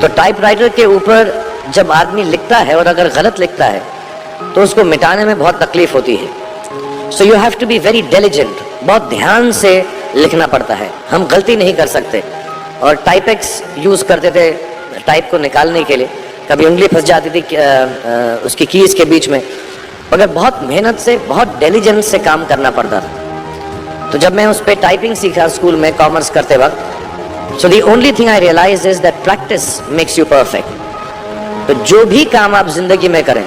तो टाइपराइटर के ऊपर जब आदमी लिखता है और अगर गलत लिखता है तो उसको मिटाने में बहुत तकलीफ होती है। So you have to be very diligent, बहुत ध्यान से लिखना पड़ता है। हम गलती नहीं कर सकते। और टाइपेक्स यूज़ करते थे टाइप को निकालने के लिए, कभी उंगली फंस जाती थी उसकी कीज के बीच में, मगर बहुत मेहनत से, बहुत डिलिजेंस से काम करना पड़ता था। तो जब मैं उस पर टाइपिंग सीखा स्कूल में कॉमर्स करते वक्त, so the only thing I realise is that practice makes you perfect. तो जो भी काम आप जिंदगी में करें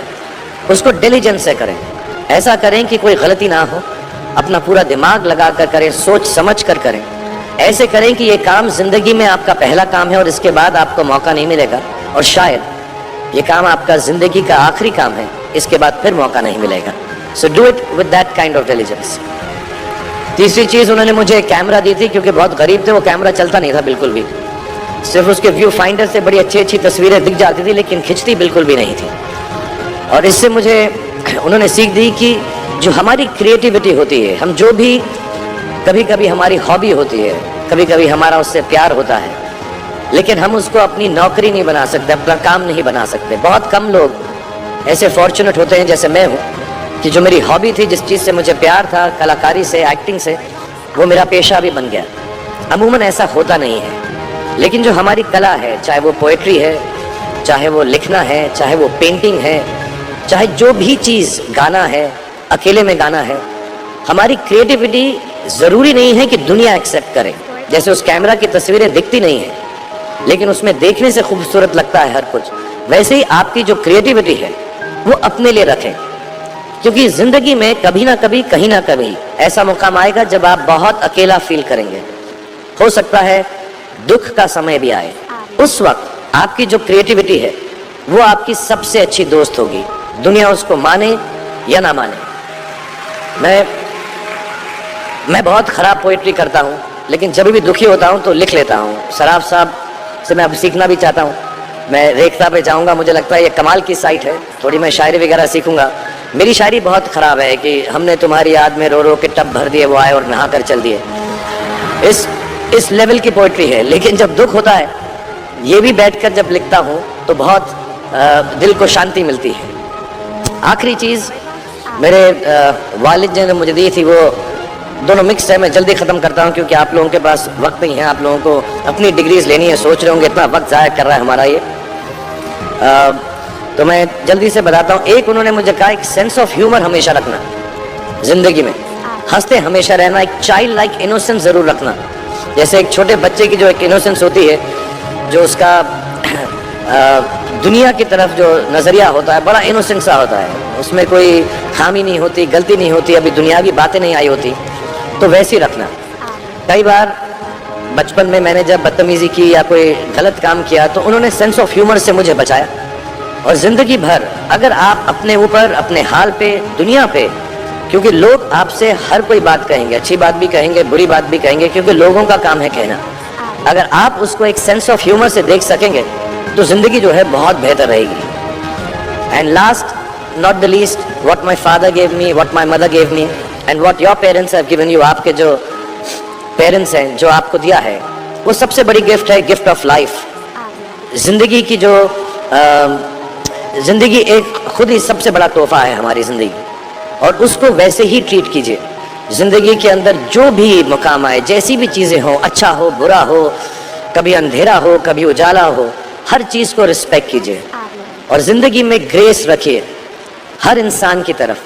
उसको डिलिजेंस से करें, ऐसा करें कि कोई गलती ना हो, अपना पूरा दिमाग लगा कर करें, सोच समझ कर करें, ऐसे करें कि ये काम जिंदगी में आपका पहला काम है और इसके बाद आपको मौका नहीं मिलेगा, और शायद ये काम आपका जिंदगी का आखिरी काम है, इसके बाद फिर मौका नहीं मिलेगा। So do it with that kind of diligence. तीसरी चीज़ उन्होंने मुझे कैमरा दी थी, क्योंकि बहुत गरीब थे, वो कैमरा चलता नहीं था बिल्कुल भी, सिर्फ उसके व्यू फाइंडर से बड़ी अच्छी अच्छी तस्वीरें दिख जाती थी लेकिन खिंचती बिल्कुल भी नहीं थी। और इससे मुझे उन्होंने सीख दी कि जो हमारी क्रिएटिविटी होती है, हम जो भी, कभी कभी हमारी हॉबी होती है, कभी कभी हमारा उससे प्यार होता है, लेकिन हम उसको अपनी नौकरी नहीं बना सकते, अपना काम नहीं बना सकते। बहुत कम लोग ऐसे फॉर्चुनेट होते हैं जैसे मैं हूँ कि जो मेरी हॉबी थी, जिस चीज़ से मुझे प्यार था, कलाकारी से, एक्टिंग से, वो मेरा पेशा भी बन गया। अमूमन ऐसा होता नहीं है, लेकिन जो हमारी कला है, चाहे वो पोएट्री है, चाहे वो लिखना है, चाहे वो पेंटिंग है, चाहे जो भी चीज़, गाना है, अकेले में गाना है, हमारी क्रिएटिविटी ज़रूरी नहीं है कि दुनिया एक्सेप्ट करे। जैसे उस कैमरा की तस्वीरें दिखती नहीं है लेकिन उसमें देखने से खूबसूरत लगता है हर कुछ, वैसे ही आपकी जो क्रिएटिविटी है वो अपने लिए रखें, क्योंकि ज़िंदगी में कभी ना कभी, कहीं ना कभी ऐसा मुकाम आएगा जब आप बहुत अकेला फील करेंगे। हो सकता है दुख का समय भी आए, उस वक्त आपकी जो क्रिएटिविटी है वो आपकी सबसे अच्छी दोस्त होगी, दुनिया उसको माने या ना माने। मैं बहुत ख़राब पोइट्री करता हूँ, लेकिन जब भी दुखी होता हूँ तो लिख लेता हूँ। सराफ साहब से मैं अब सीखना भी चाहता हूँ। मैं रेखता पे जाऊँगा, मुझे लगता है ये कमाल की साइट है, थोड़ी मैं शायरी वगैरह सीखूँगा। मेरी शायरी बहुत ख़राब है कि हमने तुम्हारी याद में रो रो के टब भर दिए, वो आए और नहा कर चल दिए, इस लेवल की पोइट्री है। लेकिन जब दुख होता है, ये भी बैठकर जब लिखता हूँ तो बहुत दिल को शांति मिलती है। आखिरी चीज़ मेरे वालिद जी ने मुझे दी थी, वो दोनों मिक्स है, मैं जल्दी ख़त्म करता हूँ क्योंकि आप लोगों के पास वक्त नहीं है, आप लोगों को अपनी डिग्रीज लेनी है, सोच रहे होंगे इतना वक्त ज़ाया कर रहा है हमारा ये। तो मैं जल्दी से बताता हूँ। एक उन्होंने मुझे कहा, एक सेंस ऑफ ह्यूमर हमेशा रखना ज़िंदगी में, हंसते हमेशा रहना, एक चाइल्ड लाइक इनोसेंस ज़रूर रखना। जैसे एक छोटे बच्चे की जो एक इनोसेंस होती है, जो उसका दुनिया की तरफ जो नज़रिया होता है बड़ा इनोसेंट सा होता है, उसमें कोई खामी नहीं होती, गलती नहीं होती, अभी दुनियावी बातें नहीं आई होती, तो वैसे ही रखना। कई बार बचपन में मैंने जब बदतमीज़ी की या कोई गलत काम किया तो उन्होंने सेंस ऑफ ह्यूमर से मुझे बचाया। और ज़िंदगी भर अगर आप अपने ऊपर, अपने हाल पे, दुनिया पे, क्योंकि लोग आपसे हर कोई बात कहेंगे, अच्छी बात भी कहेंगे, बुरी बात भी कहेंगे, क्योंकि लोगों का काम है कहना। अगर आप उसको एक सेंस ऑफ ह्यूमर से देख सकेंगे तो ज़िंदगी जो है बहुत बेहतर रहेगी। And last not the least, what my father gave me, what my mother gave me and what your parents have given you, आपके जो पेरेंट्स हैं, जो आपको दिया है, वो सबसे बड़ी गिफ्ट है, गिफ्ट ऑफ लाइफ। ज़िंदगी की जो ज़िंदगी एक खुद ही सबसे बड़ा तोहफा है हमारी ज़िंदगी, और उसको वैसे ही ट्रीट कीजिए। ज़िंदगी के अंदर जो भी मुकाम आए, जैसी भी चीज़ें हों, अच्छा हो, बुरा हो, कभी अंधेरा हो, कभी उजाला हो, हर चीज़ को रिस्पेक्ट कीजिए और ज़िंदगी में ग्रेस रखिए हर इंसान की तरफ।